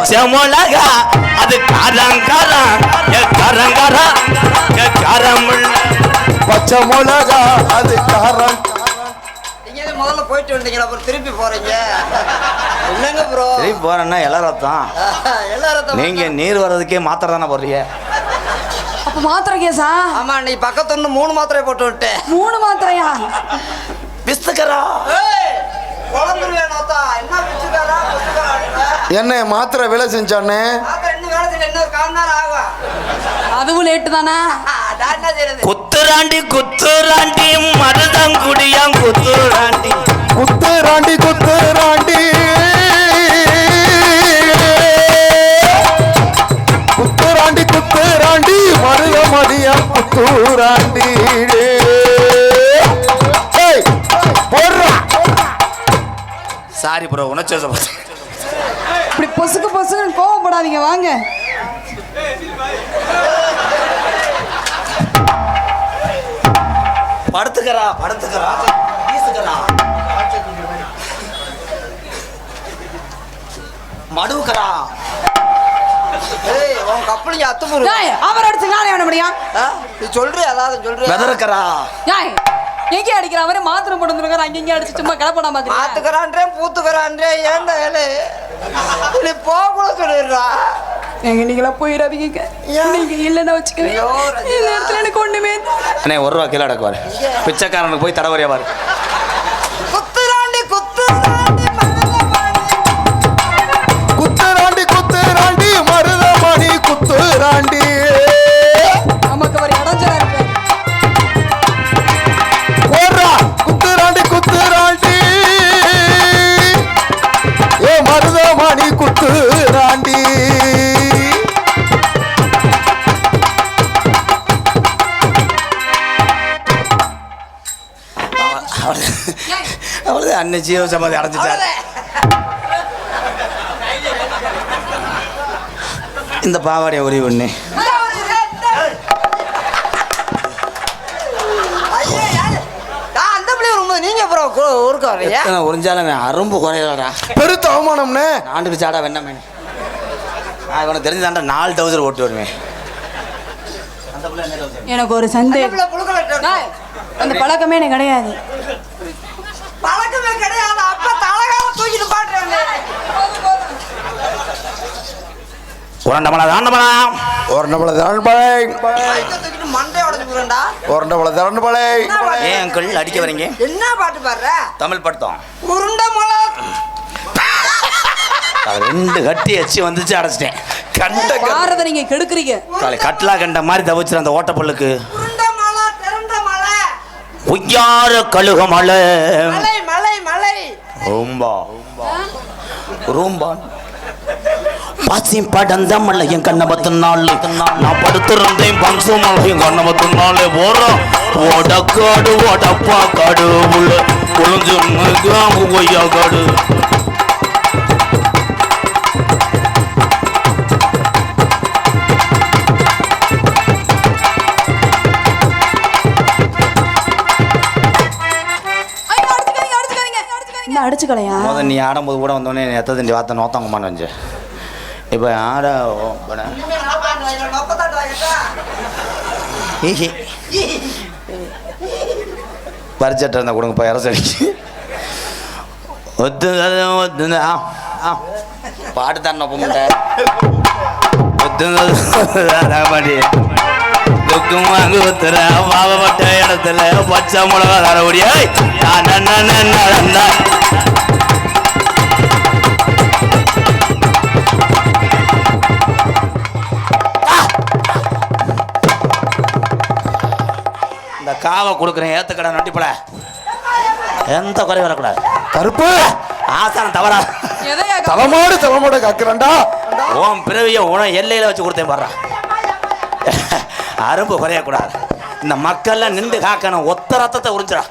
செமோலகா அது காரங்காரம் பச்சை மிளகா அது காரம். நீங்க முதல்ல போயிட்டு வந்தீங்களா, அப்புறம் திருப்பி போறீங்க என்னங்க ப்ரோ? திருப்பி போறேன்னா எல்லாரும் நீங்க நீர் வர்றதுக்கே மாத்திரை தானே போடுறீங்க. அப்ப மாத்திரை கேசா? ஆமா, நீ பக்கத்துல 3 மாத்திரை போட்டு விட்டேன். 3 மாத்திரையா? பிஸ்தகரா என்ன மாத்திரை வேலை செஞ்சானே? அதுவும் லேட்டு தானா? குத்துராண்டி குத்துராண்டி மருதங்குடியாம் குத்துராண்டி குத்துராண்டி குத்துராண்டி குத்துராண்டி குத்துராண்டி மருதமடியா குத்துராண்டி. சாரி ப்ரோ, உணர்ச்சி இப்படி பொசுக்கு பொசுக்கு கோவப்படாதீங்க, வாங்க. படுத்துக்கறா படுத்துக்கறா மடுக்கறா. உன் கப்பலிங்க அத்துமுரு அவர் அடிச்சு நானே என்ன முடியும்? நீ சொல்றியா? அதாவது சொல்றியா? வெதறக்கறா. எங்க அடிக்கிற அவரே மாத்திரை போட்டு வந்துருக்காரு, அங்கங்க அடிச்சு சும்மா கிளப்படாம மாத்துக்கறான்றே பூத்துக்கறான்றே. ஏன்டா வேலை நீ போக சொல்லிடுறா. எங்க நீங்களா போயிடாதீங்க, நீங்க இல்லைன்னா வச்சுக்கவே இந்த இடத்துல எனக்கு ஒண்ணுமே. அண்ணே 1 ரூபா கீழே அடக்குவாரு. பிச்சைக்காரனுக்கு போய் தடவரியா பாரு. குத்துராண்டி குத்துராண்டி குத்துராண்டி குத்துராண்டி மருதமணி குத்துராண்டி. நமக்கு அவர் இடஞ்சலா இருக்கு. குத்துராண்டி குத்துராண்டி ஏ மருதமணி குத்துராண்டி. அவ்வளோதான் அண்ணன் ஜீவ சமாதி அடைஞ்சிட்டாரு. இந்த பாவாடைய உரி ஒண்ணு நீங்க ஊருக்கு வரீங்க. உறிஞ்சாலும் அரும்பு குறையலடா. பெருத்த அவமானம்னே. ஆண்டுக்கு சாடா வெண்ணமே. நான் இவனை தெரிஞ்சுதாண்டா 4 டவுசர் ஓட்டு வருவேன். எனக்கு ஒரு சந்தேகம், அந்த பழக்கமே எனக்கு கிடையாது. பழக்கமே கிடையாது. அப்ப தலகால தூக்கிட்டு பாட்டுறேன். ஒரண்டமலை தாண்டமலை மண்டை உடஞ்சு போறேன்டா. ஒரண்டமலை தாண்டமலை. ஏன் அங்கிள் அடிக்க வரீங்க? என்ன பாட்டு பாடுற? தமிழ் படுத்தோம். உருண்டை மலை 2 கட்டி வச்சு வந்துச்சு, அடைச்சிட்டேன். பாரத நீங்க கெடுக்குறீங்க. காலை கட்லா கண்ட மாதிரி தவிச்சிரு அந்த ஓட்டப்பல்லுக்கு. உருண்டை மலை திரண்ட மலை உய்யார கழுக மலை மலை மலை மலை ரூம்பா ரூம்பா பாசி படந்த மலை என் கண்ணை பத்து நாள் நான் படுத்திருந்தேன். பங்கு மலை என் கண்ணை பத்து நாள் போறோம். ஓடக்காடு ஓடப்பா காடு உள்ள குளிஞ்சு ஒய்யா காடு. அடிச்சுக்கலையா? நீ ஆடும்போது கூட வந்தோடனே எத்த தண்டி வார்த்தை நோத்தங்கம்மான்னு வந்து இப்போ ஆட பரிச்சட்டை இருந்தால் கொடுங்கப்பா இரசடிக்கு ஒத்து ஒத்து பாட்டு தானே பொம்முட்ட ஒத்துமாடி துக்கும் வாங்க ஒத்துற பாவப்பட்ட இடத்துல பச்சை மிளகா தர முடியா. இந்த காவை கொடுக்குறேன், ஏத்துக்கடை நட்டிப்பட எந்த குறை வரக்கூடாது. கருப்பு ஆசான தவறா தலைமாடு கக்குறண்டா. ஓம் பிறவிய உன எல்லையில வச்சு கொடுத்தேன் பாடுறா. அரும்பு குறையக்கூடாது. இந்த மக்கள்லாம் நின்று காக்கணும். ஒத்த ரத்தத்தை உறிஞ்சிடா.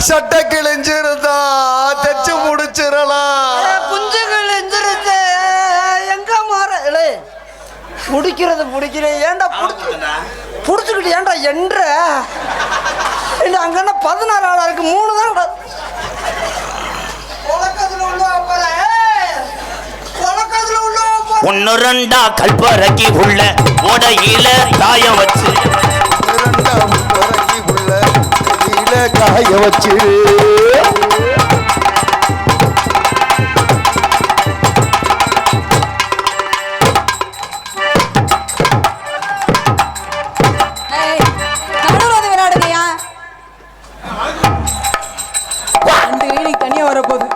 சட்டை கிழிஞ்சிருந்தா தச்சு முடிச்சிடலாம். குஞ்சு கிழிஞ்சிருச்சு எங்க மாற முடிக்கிறது பிடிக்கிறேன். ஏன்டா புடிச்சுக்கிட்டு ஏன்டா என்ற இல்லை அங்கே 16 ஆளா இருக்கு, 3 தான். ஒன்னு ரெண்டா கல்பறக்கி உள்ள ஓடையில தாய வச்சு இரண்டாம் புறக்கி உள்ள கையில காய வச்சு நடுவில் வந்து விளையாடுங்கய்யா. 2 வீலுக்கு தனியா வரப்போகுது.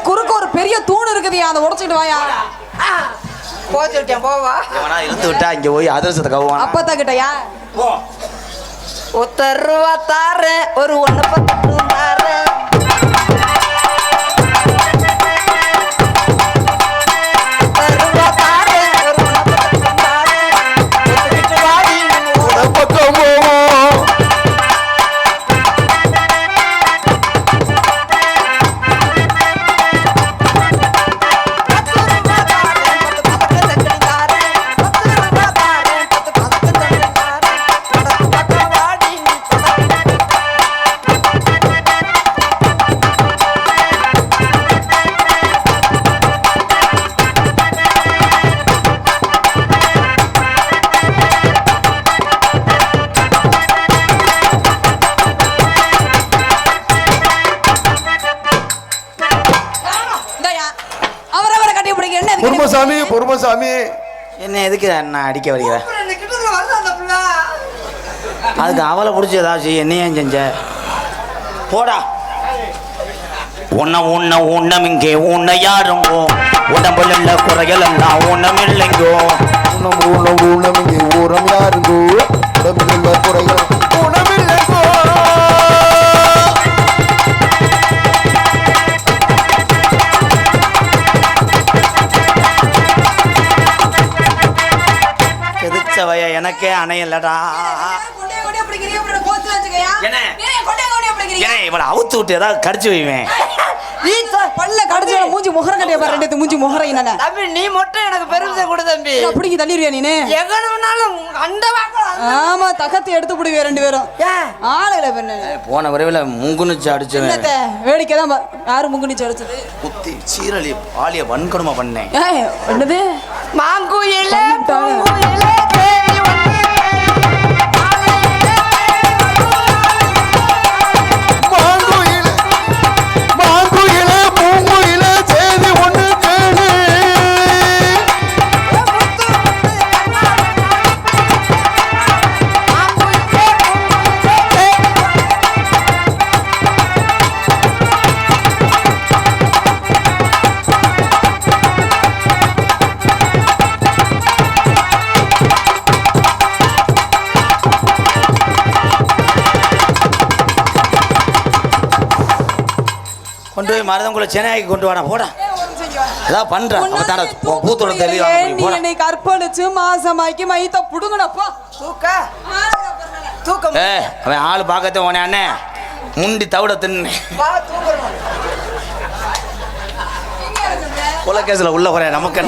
குறுக்க ஒரு பெரிய தூண் இருக்குதுயா, அதை உடைச்சிட்டு வாயா. போச்சுட்டேன் போவா. இவனா இழுத்து விட்டா இங்க போய் அதிர்ஷ்டத்தை கவுவான். அப்பத்தா கிட்டயா ₹1 தாரேன், ஒரு 1 தாரேன். பக்கம் போவோம் அவரவரை கட்டி பிடிக்க என்ன இருக்கு? பொறுமசாமி பொறுமசாமி என்ன எதுக்கு நான் அடிக்க வருகிற? இந்த கிட்டத்துல வருது அந்த பிள்ளை. அதுக்கு அவளை பிடிச்சி ஏதாவது செய்ய என்ன ஏன் செஞ்ச? போடா. உன்னம் இங்கே உன்னை யாருங்கோ உடம்புல இல்ல குறையலாம் உன்னம் இல்லைங்கோ ஊனம் இங்கே ஊரம் யாருங்கோ உடம்பில் குறைகள் உணவில்லைங்கோ கெதிச்சவைய எனக்கே அணையலடா. கொண்டே கொண்டே பிடிக்கிறீங்க, அப்புறம் கோத்துல வச்சுக்கயா. என்ன? ஏன் கொண்டே கொண்டே பிடிக்கிறீங்க? ஏன் இவளை அவுத்து விட்டு ஏதாவது கடிச்சு வைவேன். பல்ல கடிச்சவன மூஞ்சி முகரம் கட்டிய பாரு, ரெண்டு மூஞ்சி முகரம் என்னல. தம்பி நீ மட்டும் எனக்கு பெருமிதம் கொடு தம்பி. பிடிக்கி தள்ளிடுவியா நீனு? எங்கனாலும் அந்த வாக்கலாம். ஆமா, தகத்தி எடுத்து பிடிவியா 2 பேரும். ஏன் ஆளுகளை பெண்ணு போன விரைவில் முங்குனிச்சு அடிச்சவன் என்னத்த வேடிக்கை தான் யாரு முங்குனிச்சு அடிச்சது? குத்தி சீரழி பாலிய வன்கொடுமை பண்ணேன். ஏய் என்னது? மாங்குயிலே பண்ணிட்டாங்க. பூங்குயிலே தேடி வந்து மாங்குயில பூங்குயில செய்தி ஒண்ணு கேளு கொண்டு போய் மருதங்குள்ள சென்னைக்கு கொண்டு வாடா. போடா ஏதாவது பண்ற பூத்தோட நீ தெளிவா. என்னை கற்பழிச்சு மாசமாக்கி மைத்த புடுங்கனப்பா. தூக்கம் அவன் ஆளு பார்க்கத்த உன அண்ணன் முண்டி தவிட தின்னு கொலக்கேசில் உள்ள குறைய நமக்கு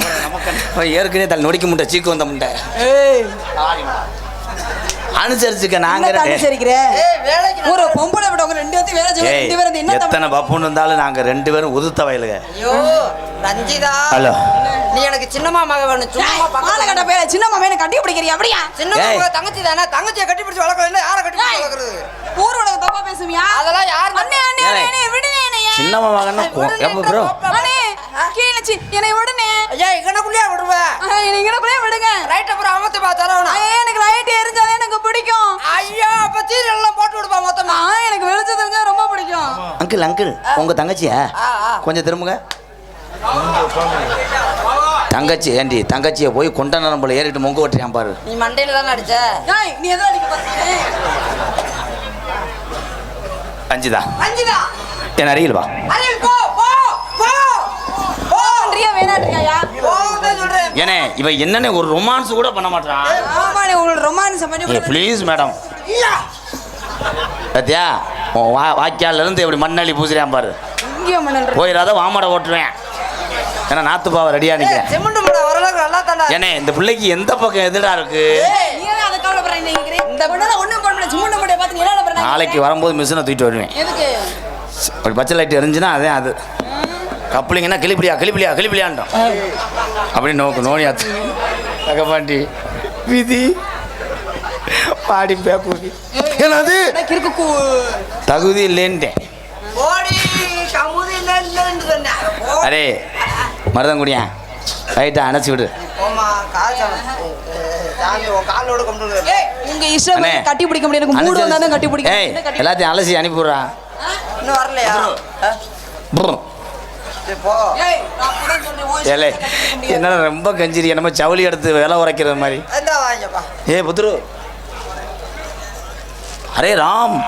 ஏற்கனவே தலை நொடிக்க முட்டை சீக்கு வந்த முட்டை அனுசரிச்சுக்க நாங்க அனுசரிக்கிற ஒரு பொம்பளை விடவங்க 2 பேரும் வேலை செய்ய 2 பேரும் என்ன எத்தனை பப்புன்னு இருந்தாலும் நாங்க 2 பேரும் உதுத்த வயலுங்க. ஐயோ ரஞ்சிதா, ஹலோ, நீ எனக்கு சின்னம்மா மக வேணும். சும்மா மாலை கட்ட பேர சின்ன மாமே கட்டி பிடிக்கிறியா? அப்படியா? சின்னம்மா தங்கச்சி தானே, தங்கச்சியை கட்டி பிடிச்சு வளர்க்கறது யாரை கட்டி பிடிச்சு வளர்க்கறது? ஊர் உலக தப்பா பேசுவியா? அதெல்லாம் யார் அண்ணே அண்ணே அண்ணே விடுனே என்னைய. சின்ன மகன்னா எப்ப ப்ரோ அண்ணே கீழச்சி என்னை விடுனே. ஐயா இங்கனக்குள்ளே விடுவ. என்னை இங்கனக்குள்ளே விடுங்க. ரைட் அப்புறம் அமத்து பா தரவணும். எனக்கு லைட் எரிஞ்சாலே எனக்கு பிடிக்கும். ஐயா அப்ப சீரியல் எல்லாம் போட்டு விடுப்பா மொத்தமா. எனக்கு வெளிச்சம் தெரிஞ்சா ரொம்ப பிடிக்கும். அங்கிள் அங்கிள் உங்க தங்கச்சியா கொஞ்சம் திரும்புங்க. தங்கச்சி ஏண்டி தங்கச்சியை போய் கொண்ட நரம்புல ஏறிட்டு மொங்க ஓட்டுறியான் பாரு. நீ மண்டையில தானே அடிச்ச. நீ எதை அடிக்க பாரு. அஞ்சுதா ரஞ்சிதா என் அருகில் வா. அலே போ போ போ போ ரியா வேணாட்றியா? போவே சொல்றேன். ஏனே இவ என்னன்னு ஒரு ரொமான்ஸ் கூட பண்ண மாட்டான். ஆமாண்ணே, உங்களுக்கு ரொமான்ஸ் பண்ணி ப்ளீஸ் மேடம். சத்யா வாக்கியால இருந்து எப்படி மண்ணள்ளி பூசுறியான் பாரு. இங்கே மணல் போயிடாத வாமடை ஓட்டுவேன். ஏன்னா நாத்து பாவை ரெடியா நிக்கிறேன். சிமெண்ட் மட வரலக்கு நல்லா தாண்டா. ஏனே இந்த பிள்ளைக்கு எந்த பக்கம் எதிரா இருக்கு? நீ அதை கவலைப்படுறேன். இந்த பொண்ணு ஒண்ணும் பண்ணல, சும்மா நம்மளே பார்த்து நீ என்ன நாளைக்கு வரும்போது மிஷினை தூக்கிட்டு வருவேன். எதுக்கு? அப்படி பச்சை லைட் எரிஞ்சுன்னா அதே அது கப்பலிங்கன்னா கிளிப்பிலியாண்டோம் அப்படி நோனியாத்து தகப்பாண்டி விதி பாடி பேக்கூடி என்னது கிறுக்கு தகுதி இல்லைன்ட்டேன். போடி கமுதி இல்லைன்னு சொன்னேன். அரே மருதங்குடியா ரைட்டா அணைச்சி விடு. போமா காசு சாமி உன் காலோட கொண்டு வந்து. உங்க இஷ்டம் அண்ணே. கட்டி பிடிக்க முடியாது. எனக்கு மூடு வந்தா தான் கட்டி பிடிக்க ஏய் முடியும். கட்டி எல்லாத்தையும் அலசி அனுப்பிவிட்றா. இன்னும் வரலையா? சரி, போ. ஏய், நான் அப்பதான் சொன்னேன், உன் ஏலே இஷ்டத்துக்கு கட்டி பிடிக்க முடியாது. என்ன ரொம்ப கஞ்சிரி என்னமோ ஜவுளி எடுத்து விலை உரைக்கிறது மாதிரி. இந்தா வாங்கப்பா. ஏ புத்ரு அரே ராம்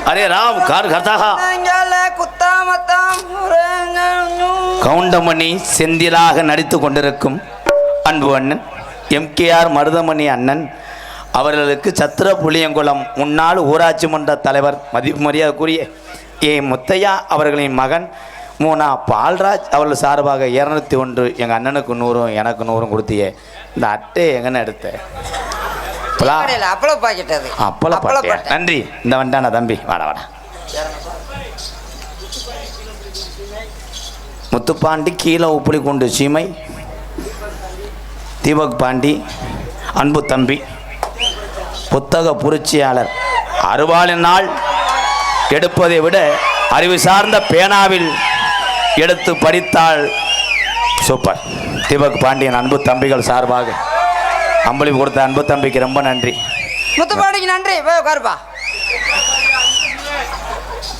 அரே ராம் கார் கர்த்தாகா இங்கால குத்தாமத்தாம் உறங்கணும். கவுண்டமணி செந்திலாக நடித்து கொண்டிருக்கும் அன்பு அண்ணன் எம்கேஆர் மருதமணி அண்ணன் அவர்களுக்கு சத்திர புளியங்குளம் முன்னாள் ஊராட்சி மன்ற தலைவர் மதிப்பு மரியாதைக்குரிய ஏ முத்தையா அவர்களின் மகன் மூனா பால்ராஜ் அவர்கள் சார்பாக 201 எங்கள் அண்ணனுக்கு 100 எனக்கு 100 கொடுத்தியே. இந்த அட்டை எங்கன்னு எடுத்த கடையில அப்பளம் பாக்கெட் அது. அப்பள பாட்டியா நன்றி. இந்த வண்டான தம்பி வாடா வாடா. முத்துப்பாண்டி கீழே உப்புளி கொண்டு சீமை தீபக் பாண்டி அன்பு தம்பி புத்தக புரட்சியாளர் அறுவாளினால் எடுப்பதை விட அறிவு சார்ந்த பேனாவில் எடுத்து படித்தால் சூப்பர். தீபக் பாண்டியன் அன்பு தம்பிகள் சார்பாக அம்பளிப்பு கொடுத்த அன்பு தம்பிக்கு ரொம்ப நன்றி. முத்துப்பாண்டிக்கு நன்றி. போய் உட்காருப்பா.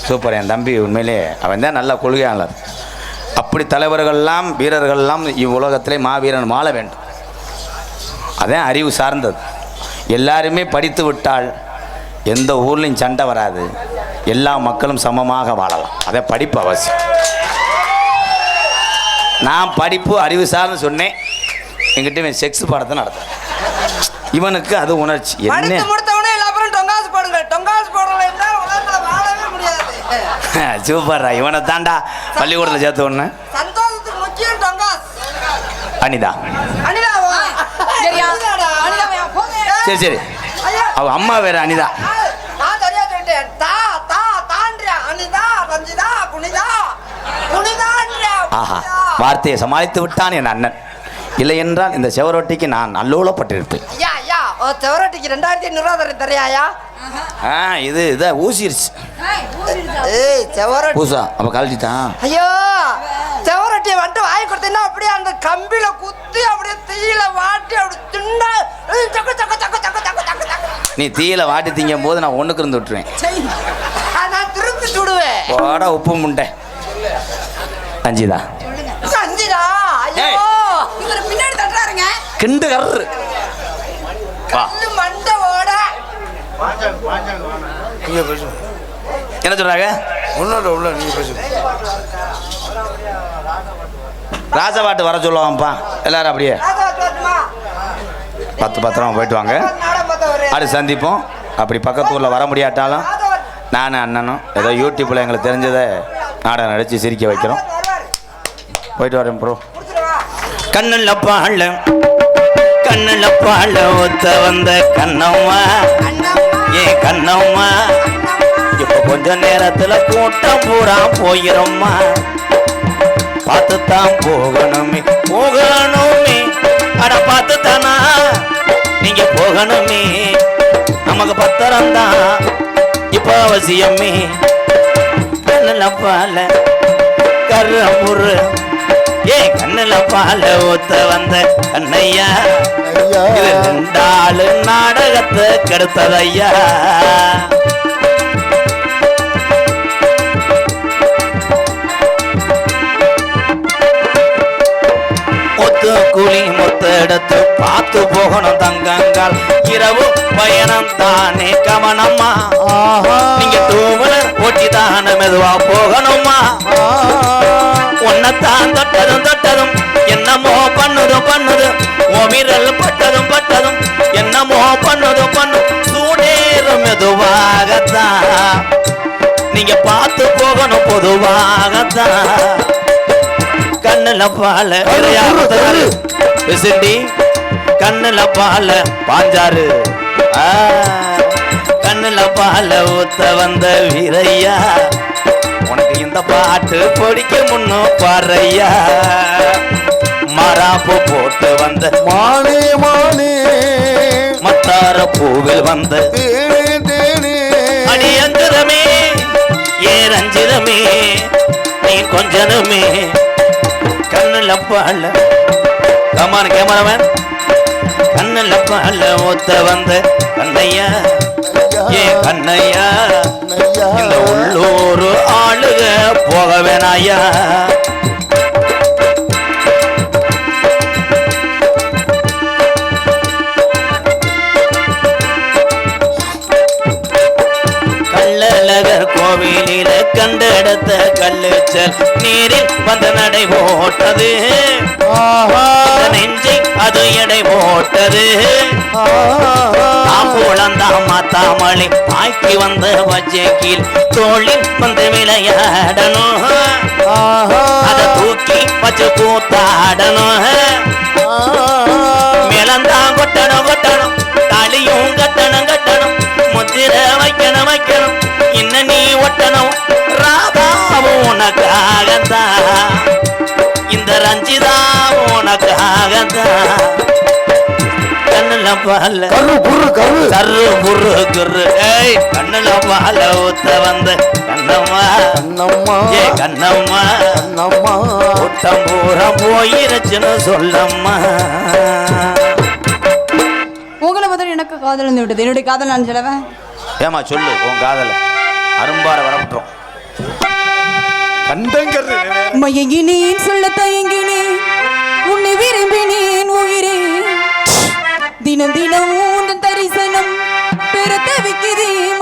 சூப்பர். என் தம்பி உண்மையிலே அவன் தான் நல்ல கொள்கையாளர். அப்படி தலைவர்கள்லாம் வீரர்கள்லாம் இவ்வுலகத்திலே மாவீரன் வாழ வேண்டும். அதான் அறிவு சார்ந்தது. எல்லாருமே படித்து விட்டால் எந்த ஊர்லேயும் சண்டை வராது. எல்லா மக்களும் சமமாக வாழலாம். அதே படிப்பு அவசியம். நான் படிப்பு அறிவு சார்ந்து சொன்னேன். என்கிட்ட இவன் செக்ஸ் பாடத்தை நடத்த இவனுக்கு அது உணர்ச்சி என்ன படித்து முடித்தவனே எல்லாரும் டொங்காசு போடுங்க. டொங்காசு போடல என்றால் உலகத்துல வாழவே முடியாது. சூப்பர்ரா. இவனை தாண்டா பள்ளிக்கூடத்தில் சேர்த்து ஒன்று சந்தோஷத்துக்கு முக்கியம் டொங்காஸ். அனிதா அனிதாவா? சரியா? அனிதாடா. அனிதாவையா? போங்க. சரி சரி ஐயா, அவ அம்மா வேற அனிதா. நான் சரியா சொல்லிட்டேன். தான்றியா அனிதா ரஞ்சிதா புனிதா புனிதான்றியா. ஆஹா வார்த்தையை சமாளித்து விட்டான் என் அண்ணன். இல்லை என்றால் இந்த செவரொட்டிக்கு நான் அல்லோலப்பட்டிருப்பேன். ஐயா ஐயா செவரட்டிக்கு 2500 தரையாயா? இது இதை ஊசிருச்சு. ஏய் செவரட்டி பூசா அப்போ கழட்டிட்டான். ஐயோ செவரட்டியை வந்துட்டு வாங்கி கொடுத்தீங்கன்னா அப்படியே அந்த கம்பியில குத்தி அப்படியே தீயில வாட்டி அப்படி தின்னா சக்கு சக்கு சக்கு சக்கு சக்கு சக்கு சக்கு. நீ தீயில வாட்டி திங்கும் போது நான் ஒண்ணுக்கு இருந்து விட்டுருவேன். நான் திருப்பி சுடுவேன். போட உப்பு முண்டை அஞ்சிதா சஞ்சிதா. ஐயோ இவரு பின்னாடி தட்டுறாருங்க. கிண்டு கர்ரு வா. கல்லு மண்டை ஓட. நீங்க பேசுங்க. என்ன சொல்றாங்க? ஒன்றும் உள்ள நீங்க பேசுங்க. ராஜபாட்டு வர சொல்லுவான்ப்பா எல்லாரும். அப்படியே ராஜாவாத்து வரட்டுமா? பத்திரமா போயிட்டு வாங்க. நாடகம் பார்த்த ஒரு அடுத்து சந்திப்போம். அப்படி பக்கத்து ஊரில் வர முடியாட்டாலும் நானும் அண்ணனும் ஏதோ யூடியூப்பில் எங்களுக்கு தெரிஞ்சதை நாடகம் நடித்து சிரிக்க வைக்கிறோம். போயிட்டு வரேன் ப்ரோ. கண்ணுல பால ஒத்த வந்த கண்ணம்மா ஏ கண்ணம்மா இப்ப கொஞ்ச நேரத்துல கூட்டம் பூரா போயிரம்மா. பார்த்துத்தான் போகணுமே அட பார்த்துத்தானா நீங்க போகணுமே. நமக்கு பத்திரம்தான் இப்ப அவசியமே. கண்ணுல பால கரும்புரு ஏ கண்ணுல பால ஊத்த வந்த கண்ணையா இது 2 ஆளு நாடகத்தை கெடுத்ததையா. கூலி மொத்த எடுத்து பார்த்து போகணும் தங்கங்கள். இரவு பயணம் தானே கவனம்மா. நீங்க 2 வீலர் ஓட்டி தானே மெதுவா போகணுமா. உன்னைத்தான் தொட்டதும் என்னமோ பண்ணுது ஓமிரல் பட்டதும் என்னமோ பண்ணுது சூடேறும் மெதுவாகத்தான். நீங்க பார்த்து போகணும் பொதுவாகத்தான். கண்ணுல பால கண்ணுல பால பாஞ்சாரு கண்ணுல பால ஊத்த வந்த வீரையா உனக்கு இந்த பாட்டு படிக்க முன்னும் பாறையா மராப்பு போட்டு வந்த மானே மானே மத்தார பூவில் வந்த தேனே தேனே அடி அஞ்சுதமே ஏ ரஞ்சிதமே நீ கொஞ்சனுமே கண்ணுல பால கமான கேமராமேன் கண்ணுல பால ஊத்த வந்த கண்ணையா ஏ கண்ணையா இந்த உள்ளூர் ஆளுக போக வேணாயா கள்ளழகர் கோவிலில கண்டெடுத்த கல்லுச்சல் நீரில் வந்து நடை போட்டது நெஞ்சை அது எடை போட்டது தாம்பூலந்தாம் மாத்தாமலை ஆக்கி வந்த வஜ்ஜையில் தோளில் வந்து விளையாடணும் அதை தூக்கி வச்சு கூத்தாடணும் மேலந்தான் கொட்டணும் கொட்டணும் தாலியும் கட்டணும் கட்டணும் முத்திர வைக்கணும் வைக்கணும் இன்ன நீ ஒட்டணும் ராதாவும் உனக்காகத்தான் இந்த ரஞ்சிதா உனக்காகத்தான் கண்ணுல பால கரு புரு கரு கரு புரு குரு ஏய் கண்ணுல பால ஊத்த வந்த கண்ணம்மா கண்ணம்மா ஏ கண்ணம்மா கண்ணம்மா கூட்டம் பூரா போயிருச்சுன்னு சொல்லம்மா உங்களை முதல்ல எனக்கு காதல் வந்து விட்டது என்னுடைய காதல் நான் சொல்லவன் ஏமா சொல்லு உன் காதல அரும்பார வரப்பட்டோம் கண்டங்கிறது மயங்கினேன் சொல்ல தயங்கினேன் உன்னை விரும்பினேன் உயிரே தினம் தினம் உன் தரிசனம் பெற தவிக்கிறேன்